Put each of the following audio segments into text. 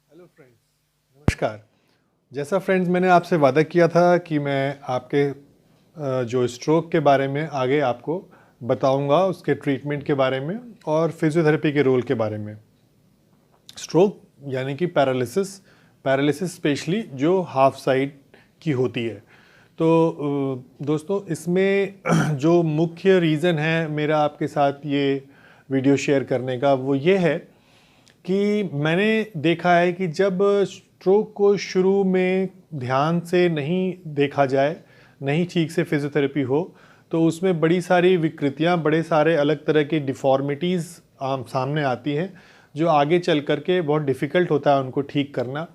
Hello friends, नमस्कार। जैसा friends मैंने आपसे वादा किया था कि मैं आपके जो स्ट्रोक के बारे में आगे आपको बताऊंगा, उसके ट्रीटमेंट के बारे में और फिजियोथेरेपी के रोल के बारे में। स्ट्रोक यानी कि पैरालिसिस स्पेशली जो हाफ साइड की होती है। तो दोस्तों, इसमें जो मुख्य रीज़न है मेरा आपके साथ ये वीडियो शेयर करने का वो ये है कि मैंने देखा है कि जब स्ट्रोक को शुरू में ध्यान से नहीं देखा जाए, नहीं ठीक से फिजियोथेरेपी हो, तो उसमें बड़ी सारी विकृतियां, बड़े सारे अलग तरह की डिफ़ॉर्मिटीज़ सामने आती हैं, जो आगे चल कर के बहुत डिफ़िकल्ट होता है उनको ठीक करना।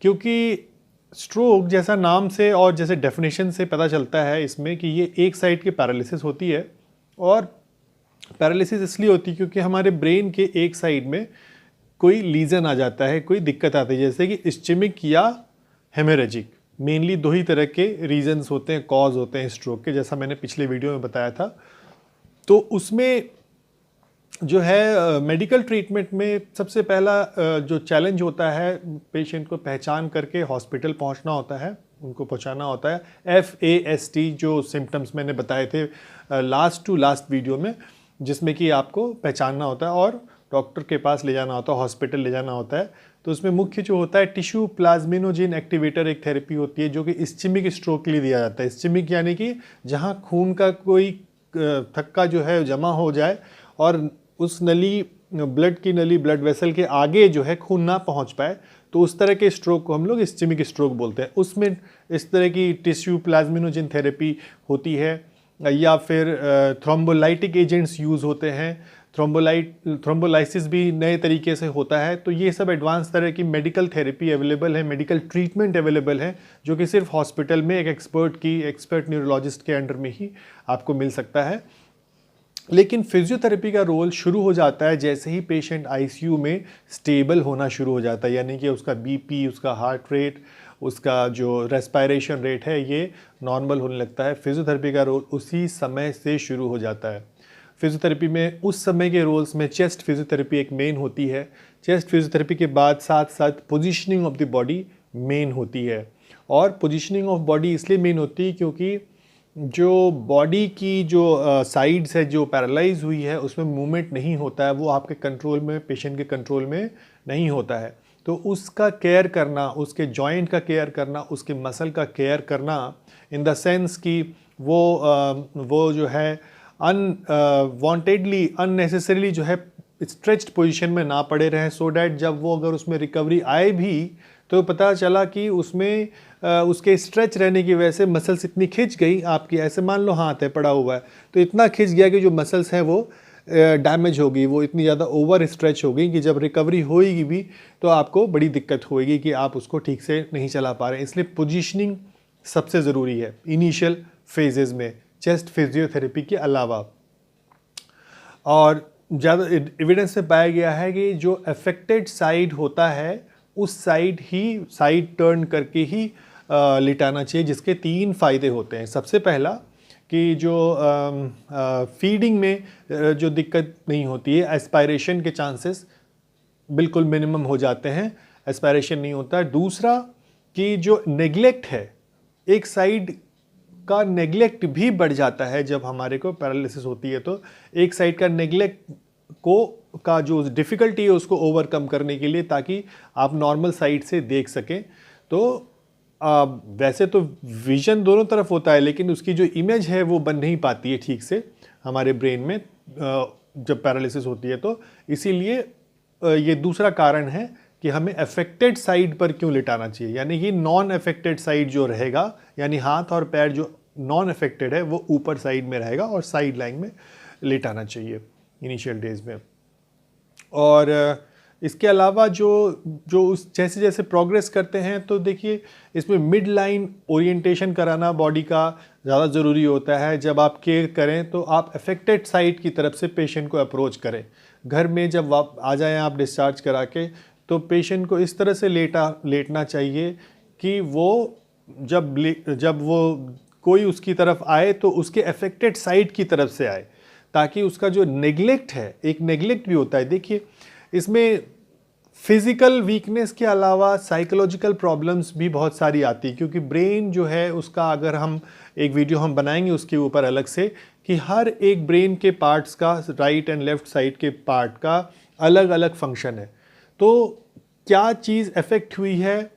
क्योंकि स्ट्रोक जैसा नाम से और जैसे डेफिनेशन से पता चलता है इसमें कि ये एक साइड की पैरालिसिस होती है। और पैरालिसिस इसलिए होती है क्योंकि हमारे ब्रेन के एक साइड में कोई लीजन आ जाता है, कोई दिक्कत आती है, जैसे कि इस्चेमिक या हेमोरेजिक। मेनली दो ही तरह के रीजंस होते हैं, कॉज होते हैं स्ट्रोक के, जैसा मैंने पिछले वीडियो में बताया था। तो उसमें जो है मेडिकल ट्रीटमेंट में सबसे पहला जो चैलेंज होता है, पेशेंट को पहचान करके हॉस्पिटल पहुंचना होता है, उनको पहुंचाना होता है। FAST जो सिम्टम्स मैंने बताए थे लास्ट टू लास्ट वीडियो में, जिसमें कि आपको पहचानना होता है और डॉक्टर के पास ले जाना होता है, हॉस्पिटल ले जाना होता है। तो उसमें मुख्य जो होता है टिश्यू प्लाज्मिनोजेन एक्टिवेटर एक थेरेपी होती है, जो कि इस्चेमिक स्ट्रोक के लिए दिया जाता है। इस्चेमिक यानी कि जहाँ खून का कोई थक्का जो है जमा हो जाए और उस नली, ब्लड की नली, ब्लड वेसल के आगे जो है खून ना पहुंच पाए, तो उस तरह के स्ट्रोक को हम लोग इस्चेमिक स्ट्रोक बोलते हैं। उसमें इस तरह की टिश्यू प्लाज्मिनोजेन थेरेपी होती है, या फिर थ्रोम्बोलाइटिक एजेंट्स यूज़ होते हैं। थ्रोम्बोलाइसिस भी नए तरीके से होता है। तो ये सब एडवांस तरह की मेडिकल थेरेपी अवेलेबल है, मेडिकल ट्रीटमेंट अवेलेबल है, जो कि सिर्फ हॉस्पिटल में एक एक्सपर्ट न्यूरोलॉजिस्ट के अंडर में ही आपको मिल सकता है। लेकिन फिजियोथेरेपी का रोल शुरू हो जाता है जैसे ही पेशेंट ICU में स्टेबल होना शुरू हो जाता है, यानी कि उसका BP, उसका हार्ट रेट, उसका जो रेस्पिरेशन रेट है, ये नॉर्मल होने लगता है। फिजियोथेरेपी का रोल उसी समय से शुरू हो जाता है। फिजियोथेरेपी में उस समय के रोल्स में चेस्ट फिजियोथेरेपी एक मेन होती है। चेस्ट फिजियोथेरेपी के बाद साथ साथ positioning of the body main होती है। और पोजीशनिंग ऑफ बॉडी इसलिए मेन होती है क्योंकि जो बॉडी की जो साइड्स है जो पैरालाइज हुई है, उसमें मूवमेंट नहीं होता है, वो आपके कंट्रोल में, पेशेंट के कंट्रोल में नहीं होता है। तो उसका केयर करना, उसके जॉइंट का केयर करना, उसके मसल का केयर करना, इन द सेंस कि वो जो है अनवांटेडली, अननेसेसरीली जो है स्ट्रेच्ड पोजीशन में ना पड़े रहें, सो डैट जब वो अगर उसमें रिकवरी आए भी तो पता चला कि उसमें उसके स्ट्रेच रहने की वजह से मसल्स इतनी खिंच गई आपकी, ऐसे मान लो हाथ है पड़ा हुआ है, तो इतना खिंच गया कि जो मसल्स हैं वो डैमेज हो गई, वो इतनी ज़्यादा ओवर स्ट्रेच हो गई कि जब रिकवरी होएगी भी तो आपको बड़ी दिक्कत होएगी कि आप उसको ठीक से नहीं चला पा रहे हैं। इसलिए पोजीशनिंग सबसे ज़रूरी है इनिशियल फेजेज़ में, चेस्ट फिजियोथेरेपी के अलावा। और ज़्यादा एविडेंस में पाया गया है कि जो अफेक्टेड साइड होता है उस साइड टर्न करके ही लिटाना चाहिए, जिसके 3 फ़ायदे होते हैं। सबसे पहला कि जो फीडिंग में जो दिक्कत नहीं होती है, एस्पायरेशन के चांसेस बिल्कुल मिनिमम हो जाते हैं, एस्पायरेशन नहीं होता है। दूसरा कि जो नेग्लेक्ट है, एक साइड का नेग्लेक्ट भी बढ़ जाता है जब हमारे को पैरालिसिस होती है, तो एक साइड का नेग्लेक्ट का जो डिफ़िकल्टी है उसको ओवरकम करने के लिए, ताकि आप नॉर्मल साइड से देख सकें। तो वैसे तो विजन दोनों तरफ होता है, लेकिन उसकी जो इमेज है वो बन नहीं पाती है ठीक से हमारे ब्रेन में जब पैरालिसिस होती है। तो इसीलिए ये दूसरा कारण है कि हमें अफेक्टेड साइड पर क्यों लिटाना चाहिए, यानी कि नॉन अफेक्टेड साइड जो रहेगा, यानी हाथ और पैर जो नॉन अफेक्टेड है वो ऊपर साइड में रहेगा और साइड लाइन में लिटाना चाहिए इनिशियल डेज में। और इसके अलावा जो उस जैसे जैसे प्रोग्रेस करते हैं, तो देखिए इसमें मिड लाइन ओरिएंटेशन कराना बॉडी का ज़्यादा ज़रूरी होता है। जब आप केयर करें तो आप अफेक्टेड साइड की तरफ से पेशेंट को अप्रोच करें। घर में जब आ जाएं आप डिस्चार्ज करा के, तो पेशेंट को इस तरह से लेटना चाहिए कि वो जब वो कोई उसकी तरफ आए तो उसके अफेक्टेड साइड की तरफ से आए, ताकि उसका जो नेग्लेक्ट है, एक नेग्लेक्ट भी होता है। देखिए इसमें फिज़िकल वीकनेस के अलावा साइकोलॉजिकल प्रॉब्लम्स भी बहुत सारी आती है, क्योंकि ब्रेन जो है उसका, अगर हम एक वीडियो हम बनाएंगे उसके ऊपर अलग से, कि हर एक ब्रेन के पार्ट्स का, राइट एंड लेफ़्ट साइड के पार्ट का अलग अलग फंक्शन है। तो क्या चीज़ अफेक्ट हुई है,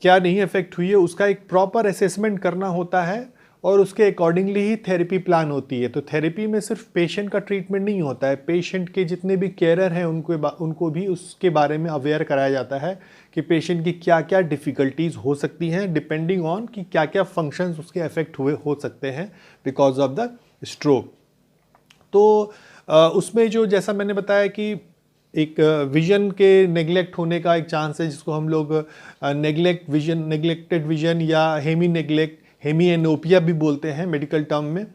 क्या नहीं अफेक्ट हुई है, उसका एक प्रॉपर असेसमेंट करना होता है और उसके अकॉर्डिंगली ही थेरेपी प्लान होती है। तो थेरेपी में सिर्फ पेशेंट का ट्रीटमेंट नहीं होता है, पेशेंट के जितने भी केयरर हैं उनको भी उसके बारे में अवेयर कराया जाता है कि पेशेंट की क्या क्या डिफ़िकल्टीज़ हो सकती हैं, डिपेंडिंग ऑन कि क्या क्या फंक्शंस उसके अफेक्ट हुए हो सकते हैं बिकॉज ऑफ द स्ट्रोक। तो उसमें जो, जैसा मैंने बताया कि एक विजन के नेग्लेक्ट होने का एक चांस है, जिसको हम लोग नेग्लेक्टेड विजन या हेमी एनोपिया भी बोलते हैं मेडिकल टर्म में,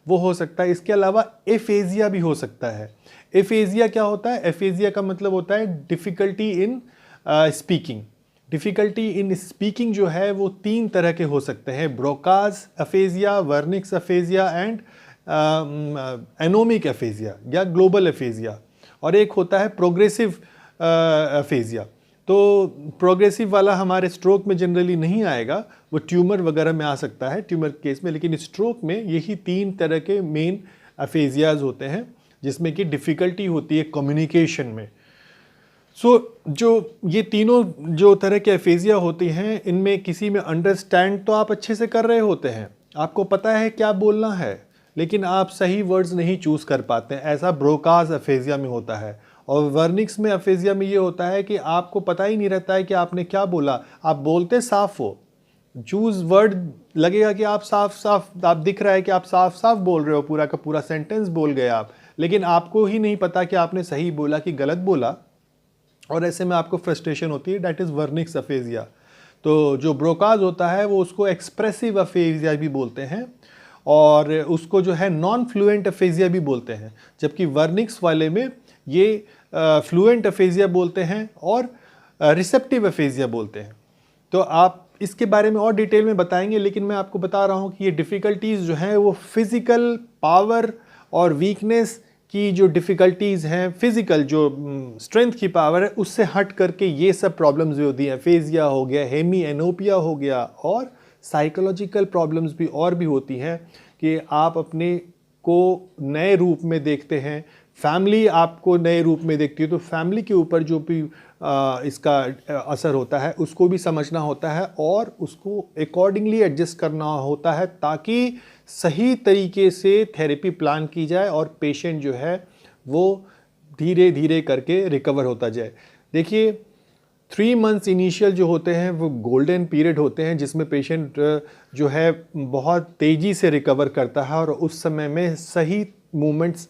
वो हो सकता है। इसके अलावा एफेजिया भी हो सकता है। एफेजिया क्या होता है? एफेजिया का मतलब होता है difficulty in speaking. Difficulty in speaking जो है वो 3 तरह के हो सकते हैं: Broca's aphasia, Wernicke's aphasia and anomic aphasia या ग्लोबल एफेजिया। और एक होता है प्रोग्रेसिव एफेजिया। तो प्रोग्रेसिव वाला हमारे स्ट्रोक में जनरली नहीं आएगा, वो ट्यूमर वगैरह में आ सकता है, ट्यूमर केस में, लेकिन स्ट्रोक में यही 3 तरह के मेन एफेजियाज होते हैं जिसमें कि डिफ़िकल्टी होती है कम्युनिकेशन में। जो ये तीनों जो तरह के एफेजिया होती हैं, इनमें किसी में अंडरस्टैंड तो आप अच्छे से कर रहे होते हैं, आपको पता है क्या बोलना है, लेकिन आप सही वर्ड्स नहीं चूज़ कर पाते हैं। ऐसा ब्रोकाज एफेजिया में होता है। और वर्निक्स में एफेजिया में ये होता है कि आपको पता ही नहीं रहता है कि आपने क्या बोला, आप बोलते साफ हो, चूज़ वर्ड लगेगा कि आप आप दिख रहा है कि आप साफ साफ बोल रहे हो, पूरा का पूरा सेंटेंस बोल गए आप, लेकिन आपको ही नहीं पता कि आपने सही बोला कि गलत बोला, और ऐसे में आपको फ्रस्ट्रेशन होती है। That is Wernicke's aphasia. तो जो ब्रोकाज होता है वो उसको एक्सप्रेसिव एफेजिया भी बोलते हैं, और उसको जो है नॉन फ्लुएंट एफेजिया भी बोलते हैं, जबकि वर्निक्स वाले में ये फ्लुएंट एफेजिया बोलते हैं और रिसेप्टिव एफेजिया बोलते हैं। तो आप इसके बारे में और डिटेल में बताएंगे, लेकिन मैं आपको बता रहा हूँ कि ये डिफ़िकल्टीज़ जो हैं वो फिज़िकल पावर और वीकनेस की जो डिफ़िकल्टीज़ हैं, फिज़िकल जो स्ट्रेंथ की पावर है उससे हट करके ये सब प्रॉब्लम्स भी होती हैं। एफेजिया हो गया, हेमी एनोपिया हो गया, और साइकोलॉजिकल प्रॉब्लम्स भी और भी होती हैं कि आप अपने को नए रूप में देखते हैं, फैमिली आपको नए रूप में देखती है, तो फैमिली के ऊपर जो भी इसका असर होता है उसको भी समझना होता है और उसको अकॉर्डिंगली एडजस्ट करना होता है, ताकि सही तरीके से थेरेपी प्लान की जाए और पेशेंट जो है वो धीरे धीरे करके रिकवर होता जाए। देखिए, 3 मंथ्स इनिशियल जो होते हैं वो गोल्डन पीरियड होते हैं, जिसमें पेशेंट जो है बहुत तेज़ी से रिकवर करता है, और उस समय में सही मूवमेंट्स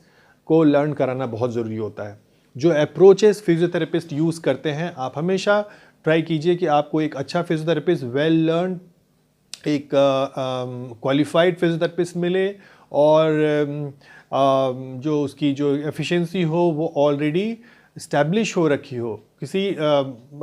को लर्न कराना बहुत ज़रूरी होता है। जो अप्रोचेस फिजियोथेरेपिस्ट यूज़ करते हैं, आप हमेशा ट्राई कीजिए कि आपको एक अच्छा फिजियोथेरेपिस्ट, वेल लर्न, एक क्वालिफाइड फिजियोथेरेपिस्ट मिले, और जो उसकी जो एफिशिएंसी हो वो ऑलरेडी इस्टेब्लिश हो रखी हो। किसी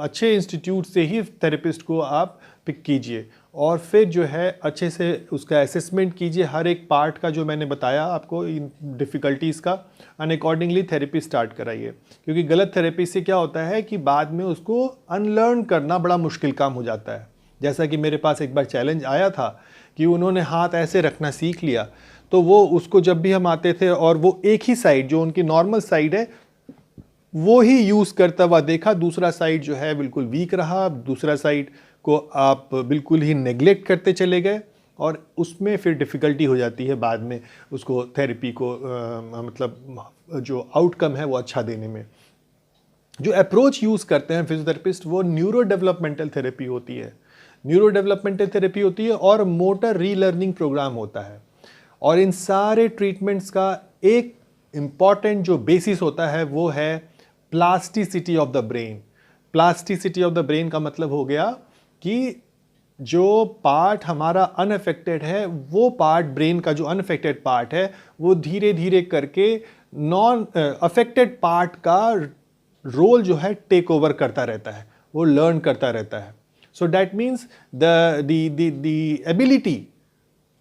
अच्छे इंस्टीट्यूट से ही थेरेपिस्ट को आप पिक कीजिए, और फिर जो है अच्छे से उसका असेसमेंट कीजिए हर एक पार्ट का, जो मैंने बताया आपको इन डिफ़िकल्टीज़ का, एंड अकॉर्डिंगली थेरेपी स्टार्ट कराइए। क्योंकि गलत थेरेपी से क्या होता है कि बाद में उसको अनलर्न करना बड़ा मुश्किल काम हो जाता है। जैसा कि मेरे पास एक बार चैलेंज आया था कि उन्होंने हाथ ऐसे रखना सीख लिया, तो वो उसको जब भी हम आते थे और वो एक ही साइड, जो उनकी नॉर्मल साइड है, वो ही यूज़ करता हुआ देखा, दूसरा साइड जो है बिल्कुल वीक रहा, दूसरा साइड को आप बिल्कुल ही नेग्लेक्ट करते चले गए, और उसमें फिर डिफ़िकल्टी हो जाती है बाद में उसको थेरेपी को मतलब जो आउटकम है वो अच्छा देने में। जो अप्रोच यूज़ करते हैं फिजियोथेरेपिस्ट, वो न्यूरो डेवलपमेंटल थेरेपी होती है, न्यूरो डेवलपमेंटल थेरेपी होती है, और मोटर रीलर्निंग प्रोग्राम होता है। और इन सारे ट्रीटमेंट्स का एक इम्पॉर्टेंट जो बेसिस होता है वो है plasticity of the brain. Plasticity of the brain का मतलब हो गया कि जो पार्ट हमारा अनअफेक्टेड है, वो पार्ट, ब्रेन का जो अनअफेक्टेड पार्ट है, वो धीरे धीरे करके नॉन अफेक्टेड पार्ट का रोल जो है टेक ओवर करता रहता है, वो लर्न करता रहता है। So that means the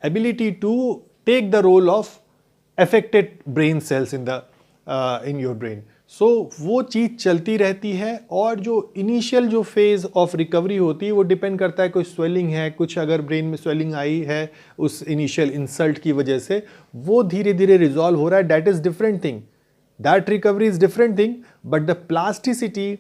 ability to take the role of affected brain cells in your brain. सो वो चीज़ चलती रहती है, और जो इनिशियल जो फेज़ ऑफ रिकवरी होती है वो डिपेंड करता है, कोई स्वेलिंग है, कुछ अगर ब्रेन में स्वेलिंग आई है उस इनिशियल इंसल्ट की वजह से, वो धीरे धीरे रिजॉल्व हो रहा है, that is different thing, that recovery is different thing. But the plasticity,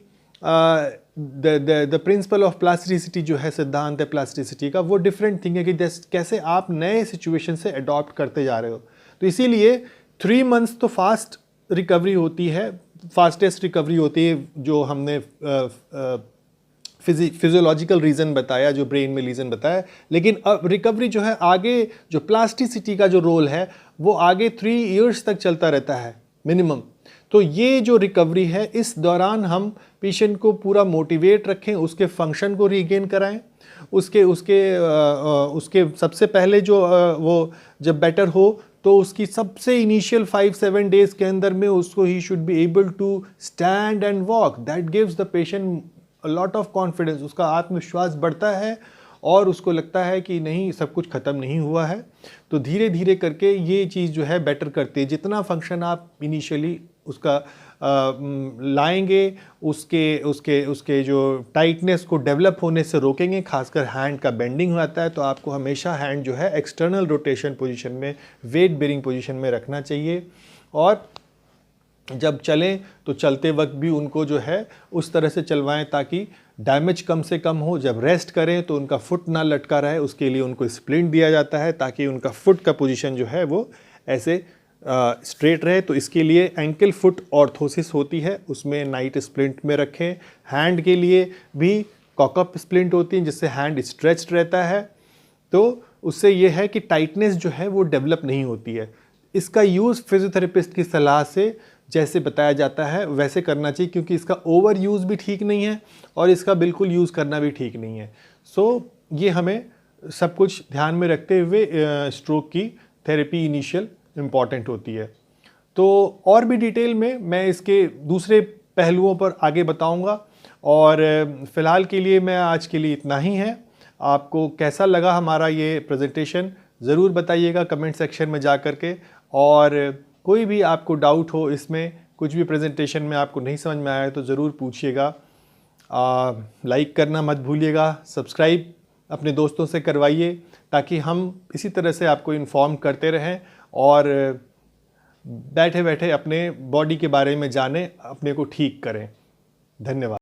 the principle of plasticity जो है, सिद्धांत है प्लास्टिसिटी का, वो डिफरेंट थिंग है कि कैसे आप नए सिचुएशन से अडॉप्ट करते जा रहे हो। तो इसीलिए 3 मंथ्स तो फास्ट रिकवरी होती है, फास्टेस्ट रिकवरी होती है, जो हमने फिजियोलॉजिकल रीज़न बताया, जो ब्रेन में लीजन बताया। लेकिन अब रिकवरी जो है आगे, जो प्लास्टिसिटी का जो रोल है वो आगे 3 इयर्स तक चलता रहता है मिनिमम। तो ये जो रिकवरी है, इस दौरान हम पेशेंट को पूरा मोटिवेट रखें, उसके फंक्शन को रीगेन कराएं, उसके सबसे पहले जो वो जब बेटर हो तो उसकी सबसे इनिशियल 5-7 डेज के अंदर में उसको ही should be able to stand and walk. That gives the patient a lot of confidence, उसका आत्मविश्वास बढ़ता है और उसको लगता है कि नहीं, सब कुछ ख़त्म नहीं हुआ है। तो धीरे धीरे करके ये चीज़ जो है बेटर करती है। जितना फंक्शन आप इनिशियली उसका लाएंगे, उसके जो टाइटनेस को डेवलप होने से रोकेंगे, खासकर हैंड का बेंडिंग होता है, तो आपको हमेशा हैंड जो है एक्सटर्नल रोटेशन पोजीशन में, वेट बेरिंग पोजीशन में रखना चाहिए। और जब चलें तो चलते वक्त भी उनको जो है उस तरह से चलवाएं ताकि डैमेज कम से कम हो। जब रेस्ट करें तो उनका फुट ना लटका रहे, उसके लिए उनको स्प्लिंट दिया जाता है ताकि उनका फुट का पोजीशन जो है वो ऐसे स्ट्रेट रहे। तो इसके लिए एंकल फुट ऑर्थोसिस होती है, उसमें नाइट स्प्लिंट में रखें। हैंड के लिए भी कॉकअप स्प्लिंट होती है जिससे हैंड स्ट्रेच्ड रहता है, तो उससे ये है कि टाइटनेस जो है वो डेवलप नहीं होती है। इसका यूज़ फिजियोथेरेपिस्ट की सलाह से जैसे बताया जाता है वैसे करना चाहिए, क्योंकि इसका ओवर यूज़ भी ठीक नहीं है और इसका बिल्कुल यूज़ करना भी ठीक नहीं है। सो ये हमें सब कुछ ध्यान में रखते हुए स्ट्रोक की थेरेपी इनिशियल इम्पॉर्टेंट होती है। तो और भी डिटेल में मैं इसके दूसरे पहलुओं पर आगे बताऊंगा, और फ़िलहाल के लिए मैं आज के लिए इतना ही है। आपको कैसा लगा हमारा ये प्रेजेंटेशन ज़रूर बताइएगा कमेंट सेक्शन में जा कर के, और कोई भी आपको डाउट हो इसमें, कुछ भी प्रेजेंटेशन में आपको नहीं समझ में आया तो ज़रूर पूछिएगा। लाइक करना मत भूलिएगा, सब्सक्राइब अपने दोस्तों से करवाइए ताकि हम इसी तरह से आपको इन्फॉर्म करते रहें और बैठे बैठे अपने बॉडी के बारे में जानें, अपने को ठीक करें। धन्यवाद।